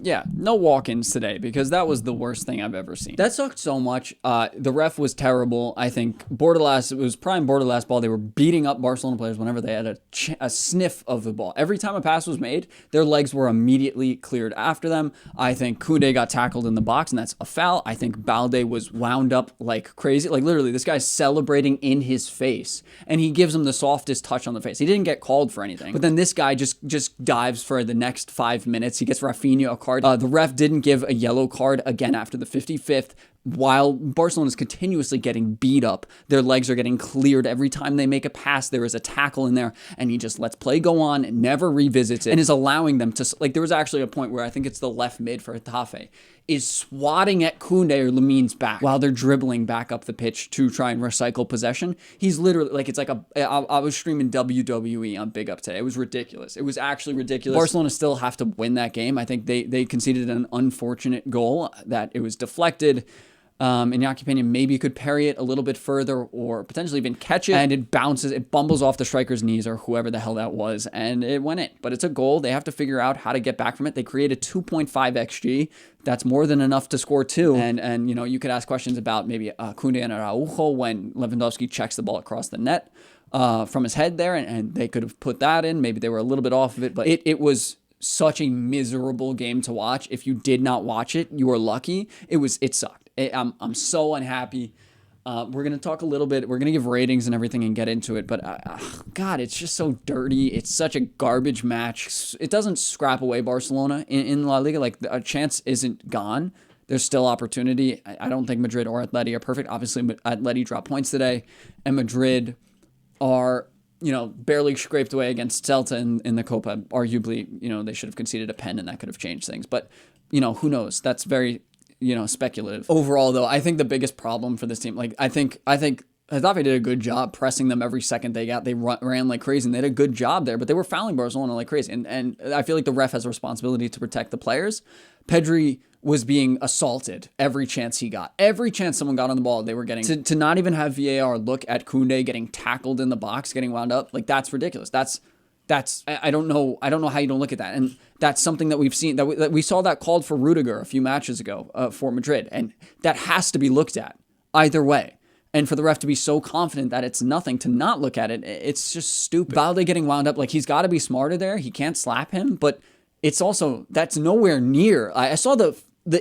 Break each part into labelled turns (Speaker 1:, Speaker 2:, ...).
Speaker 1: Yeah, no walk-ins today because that was the worst thing I've ever seen. That sucked so much. The ref was terrible. I think Bordalás, it was prime Bordalás ball. They were beating up Barcelona players whenever they had a sniff of the ball. Every time a pass was made, their legs were immediately cleared after them. I think Koundé got tackled in the box, and that's a foul. I think Balde was wound up like crazy. Like literally, this guy's celebrating in his face, and he gives him the softest touch on the face. He didn't get called for anything, but then this guy just dives for the next 5 minutes. He gets Rafinha a card. The ref didn't give a yellow card again after the 55th. While Barcelona is continuously getting beat up, their legs are getting cleared every time they make a pass. There is a tackle in there, and he just lets play go on, never revisits it, and is allowing them to, like, there was actually a point where I think it's the left mid for Getafe, is swatting at Koundé or Lamin's back while they're dribbling back up the pitch to try and recycle possession. He's literally, like, it's like I was streaming WWE on Big Up today. It was ridiculous. It was actually ridiculous. Barcelona still have to win that game. I think they conceded an unfortunate goal that it was deflected. Iñaki Peña maybe could parry it a little bit further or potentially even catch it, and it bumbles off the striker's knees or whoever the hell that was, and it went in. But it's a goal. They have to figure out how to get back from it. They created 2.5 XG. That's more than enough to score 2. And you know, you could ask questions about maybe Koundé and Araujo when Lewandowski checks the ball across the net from his head there, and they could have put that in. Maybe they were a little bit off of it, but it was such a miserable game to watch. If you did not watch it, you were lucky. It sucked. I'm so unhappy. We're going to talk a little bit. We're going to give ratings and everything and get into it. But, God, it's just so dirty. It's such a garbage match. It doesn't scrap away Barcelona in La Liga. Like, a chance isn't gone. There's still opportunity. I don't think Madrid or Atleti are perfect. Obviously, Atleti dropped points today. And Madrid are, you know, barely scraped away against Celta in the Copa. Arguably, you know, they should have conceded a pen and that could have changed things. But, you know, who knows? That's very, you know, speculative. Overall, though, I think the biggest problem for this team, like, I think Getafe did a good job pressing them every second they got. They ran like crazy, and they did a good job there, but they were fouling Barcelona like crazy. And I feel like the ref has a responsibility to protect the players. Pedri was being assaulted every chance he got. Every chance someone got on the ball, they were getting... To not even have VAR look at Koundé getting tackled in the box, getting wound up, like, that's ridiculous. I don't know how you don't look at that. And that's something that we've seen, that we saw that called for Rudiger a few matches ago for Madrid. And that has to be looked at either way. And for the ref to be so confident that it's nothing to not look at it, it's just stupid. Balde getting wound up, like, he's got to be smarter there. He can't slap him, but it's also, that's nowhere near. I saw the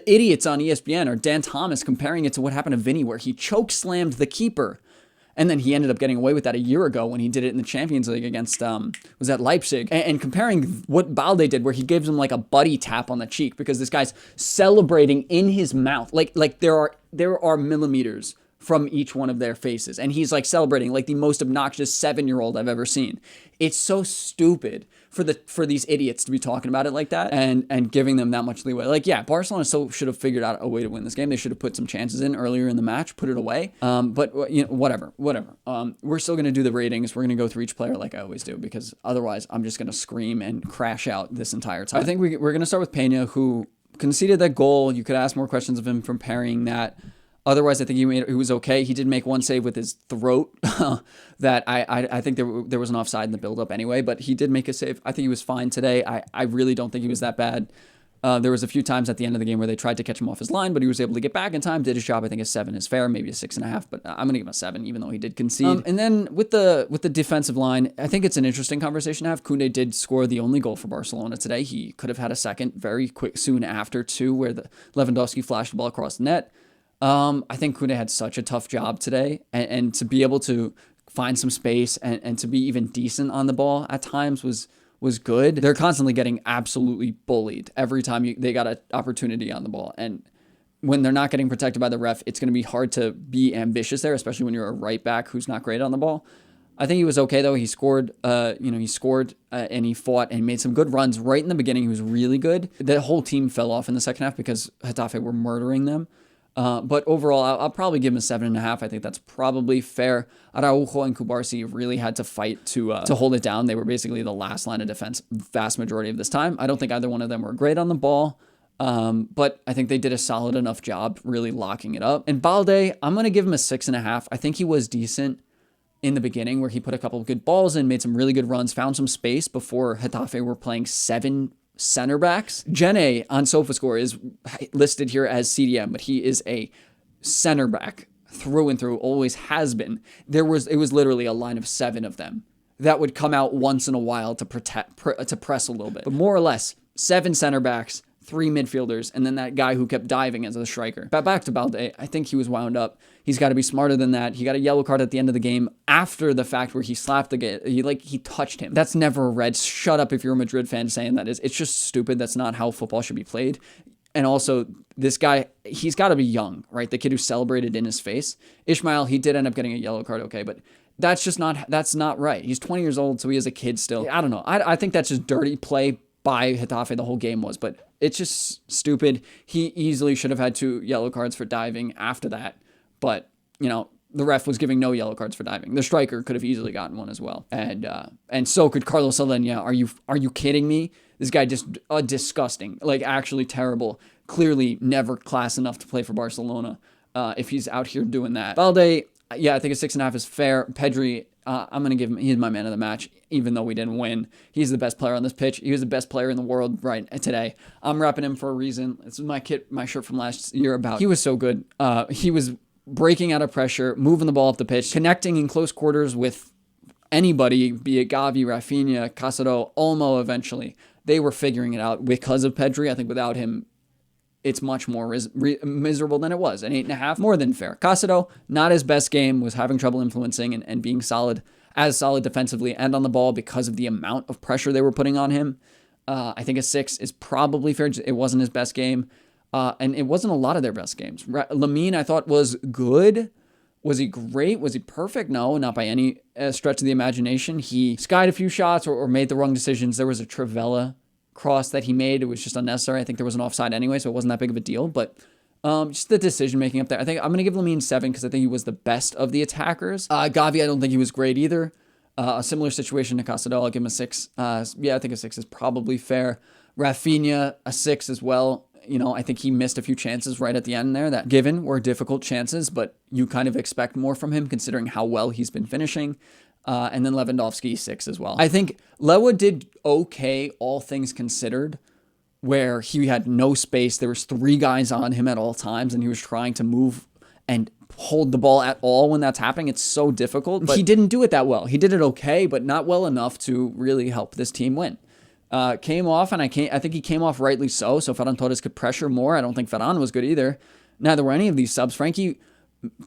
Speaker 1: idiots on ESPN or Dan Thomas comparing it to what happened to Vinny, where he choke slammed the keeper. And then he ended up getting away with that a year ago when he did it in the Champions League against, was that Leipzig? And comparing what Balde did, where he gives him like a buddy tap on the cheek because this guy's celebrating in his mouth. Like there are millimeters from each one of their faces. And he's like celebrating like the most obnoxious 7-year-old I've ever seen. It's so stupid for these idiots to be talking about it like that and giving them that much leeway. Like, yeah, Barcelona still should have figured out a way to win this game. They should have put some chances in earlier in the match, put it away. But you know, whatever. We're still going to do the ratings. We're going to go through each player like I always do, because otherwise I'm just going to scream and crash out this entire time. I think we're going to start with Peña, who conceded that goal. You could ask more questions of him from parrying that. Otherwise, I think he was okay. He did make one save with his throat that I think there was an offside in the build-up anyway, but he did make a save. I think he was fine today. I really don't think he was that bad. There was a few times at the end of the game where they tried to catch him off his line, but he was able to get back in time, did his job. I think a 7 is fair, maybe a 6.5, but I'm going to give him a 7, even though he did concede. And then with the defensive line, I think it's an interesting conversation to have. Koundé did score the only goal for Barcelona today. He could have had a second very quick soon after, too, where the Lewandowski flashed the ball across the net. I think Koundé had such a tough job today, and to be able to find some space and to be even decent on the ball at times was good. They're constantly getting absolutely bullied every time they got an opportunity on the ball. And when they're not getting protected by the ref, it's going to be hard to be ambitious there, especially when you're a right back who's not great on the ball. I think he was okay, though. He scored, and he fought and made some good runs right in the beginning. He was really good. The whole team fell off in the second half because Getafe were murdering them. But overall, I'll probably give him a 7.5. I think that's probably fair. Araujo and Cubarsí really had to fight to hold it down. They were basically the last line of defense vast majority of this time. I don't think either one of them were great on the ball, but I think they did a solid enough job really locking it up. And Balde, I'm going to give him a 6.5. I think he was decent in the beginning, where he put a couple of good balls in, made some really good runs, found some space before Getafe were playing 7 center backs. Gene on SofaScore is listed here as CDM, but he is a center back through and through, always has been. It was literally a line of 7 of them that would come out once in a while to press a little bit. But more or less, 7 center backs, 3 midfielders, and then that guy who kept diving as a striker. But back to Balde, I think he was wound up. He's got to be smarter than that. He got a yellow card at the end of the game after the fact where he slapped the guy. He touched him. That's never a red. Shut up if you're a Madrid fan saying that is. It's just stupid. That's not how football should be played. And also, this guy, he's got to be young, right? The kid who celebrated in his face. Ishmael, he did end up getting a yellow card, okay, but that's not right. He's 20 years old, so he is a kid still. I don't know. I think that's just dirty play by Getafe, the whole game was, but it's just stupid. He easily should have had 2 yellow cards for diving after that, but, the ref was giving no yellow cards for diving. The striker could have easily gotten one as well. And so could Carlos Alenia. Are you kidding me? This guy just disgusting, actually terrible. Clearly never class enough to play for Barcelona if he's out here doing that. Balde, yeah, I think a 6.5 is fair. Pedri, I'm going to give him, he's my man of the match, even though we didn't win. He's the best player on this pitch. He was the best player in the world right today. I'm repping him for a reason. This is my shirt from last year about. He was so good. He was breaking out of pressure, moving the ball up the pitch, connecting in close quarters with anybody, be it Gavi, Rafinha, Casado, Olmo eventually. They were figuring it out because of Pedri. I think without him, it's much more miserable than it was. An 8.5, more than fair. Casado, not his best game, was having trouble influencing and being solid defensively and on the ball because of the amount of pressure they were putting on him. I think a 6 is probably fair. It wasn't his best game. And it wasn't a lot of their best games. Lamine, I thought, was good. Was he great? Was he perfect? No, not by any stretch of the imagination. He skied a few shots or made the wrong decisions. There was a Trivela cross that he made. It was just unnecessary. I think there was an offside anyway, so it wasn't that big of a deal. But just the decision-making up there. I think I'm going to give Lamine 7 because I think he was the best of the attackers. Gavi, I don't think he was great either. A similar situation to Casado. I'll give him a 6. Yeah, I think a 6 is probably fair. Rafinha, a 6 as well. I think he missed a few chances right at the end there that given were difficult chances, but you kind of expect more from him considering how well he's been finishing. And then Lewandowski, 6 as well. I think Lewa did okay, all things considered, where he had no space. There was 3 guys on him at all times, and he was trying to move and hold the ball at all when that's happening. It's so difficult, but he didn't do it that well. He did it okay, but not well enough to really help this team win. Came off, and I think he came off rightly so Ferran Torres could pressure more. I don't think Ferran was good either. Neither were any of these subs. Frankie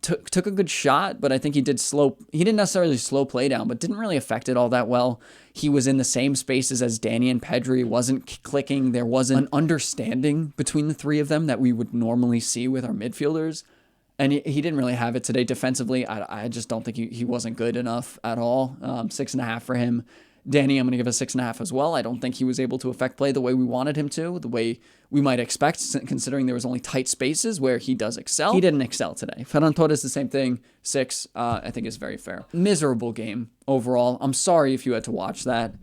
Speaker 1: took a good shot, but I think he didn't necessarily slow play down, but didn't really affect it all that well. He was in the same spaces as Danny and Pedri, wasn't clicking. There wasn't an understanding between the 3 of them that we would normally see with our midfielders. And he didn't really have it today defensively. I just don't think he wasn't good enough at all. 6.5 for him. Danny, I'm going to give a 6.5 as well. I don't think he was able to affect play the way we wanted him to, the way we might expect, considering there was only tight spaces where he does excel. He didn't excel today. Ferran Torres, the same thing. 6, I think is very fair. Miserable game overall. I'm sorry if you had to watch that.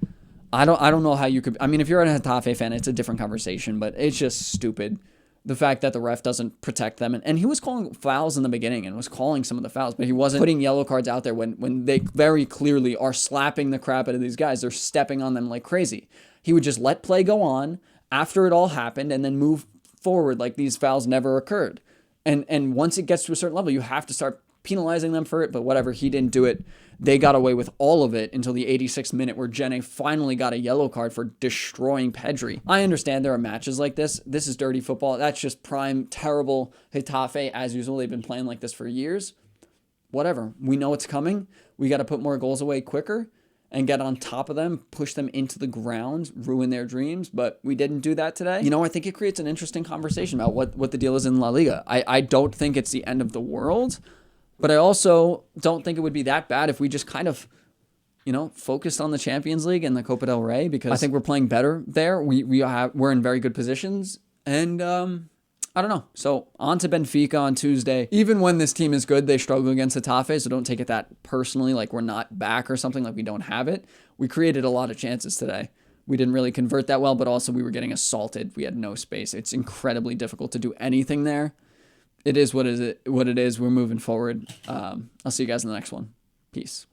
Speaker 1: I don't know how you could. I mean, if you're a Getafe fan, it's a different conversation, but it's just stupid. The fact that the ref doesn't protect them. And he was calling fouls in the beginning and was calling some of the fouls, but he wasn't putting yellow cards out there when they very clearly are slapping the crap out of these guys. They're stepping on them like crazy. He would just let play go on after it all happened and then move forward like these fouls never occurred. And once it gets to a certain level, you have to start penalizing them for it, but whatever, he didn't do it. They got away with all of it until the 86th minute where Gene finally got a yellow card for destroying Pedri. I understand there are matches like this. This is dirty football. That's just prime, terrible Getafe as usual. They've been playing like this for years. Whatever. We know it's coming. We got to put more goals away quicker and get on top of them, push them into the ground, ruin their dreams, but we didn't do that today. I think it creates an interesting conversation about what the deal is in La Liga. I don't think it's the end of the world, but I also don't think it would be that bad if we just kind of, focused on the Champions League and the Copa del Rey, because I think we're playing better there. We're in very good positions, and I don't know. So on to Benfica on Tuesday. Even when this team is good, they struggle against Getafe, so don't take it that personally, like we're not back or something, like we don't have it. We created a lot of chances today. We didn't really convert that well, but also we were getting assaulted. We had no space. It's incredibly difficult to do anything there. It is what it is. We're moving forward. I'll see you guys in the next one. Peace.